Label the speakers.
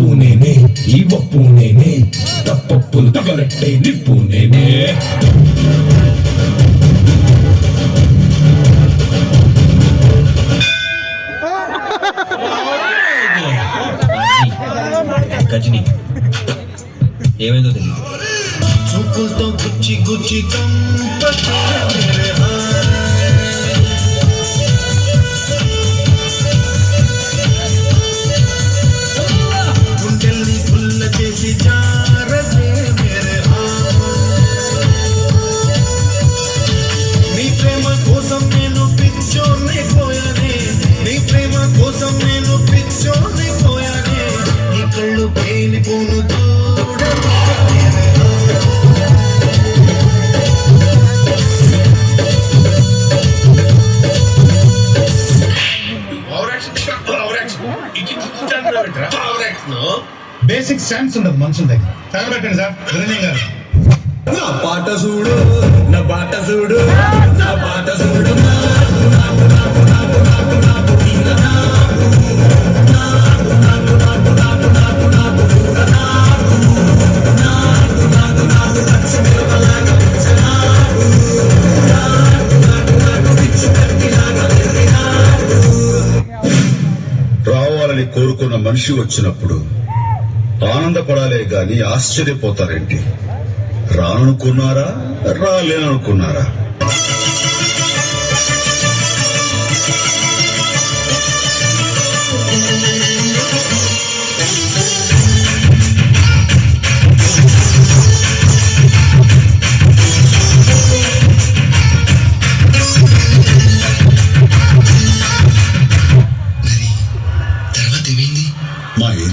Speaker 1: తప్పు నేనే ఈ వప్పు నేనే తప్పప్పులు తగలట్టే నిప్పు నేనే
Speaker 2: గజని ఏమైందో తెలియదు
Speaker 3: చూపులతో గుచ్చి గుచ్చి గుండెల్ని పుల్ల చేసి జారదే మేరే నీ ప్రేమ కోసం నేను పిచ్చోని పోయానే నీ ప్రేమ కోసం నేను పిచ్చోని పోయానే నీ కళ్ళు పేలిపోను
Speaker 4: బేసిక్ సెన్స్ ఉండదు మనుషుల దగ్గర తగలబెట్టండి సార్ ధనంజయ్ గారు.
Speaker 1: నా పాట చూడు నా బాట చూడు నా బాట చూడు
Speaker 5: రావాలని కోరుకున్న మనిషి వచ్చినప్పుడు ఆనందపడాలే గాని ఆశ్చర్యపోతారేంటి? రాననుకున్నారా రాలేననుకున్నారా?
Speaker 3: తర్వాత ఏమైంది?
Speaker 5: మా ఏరియా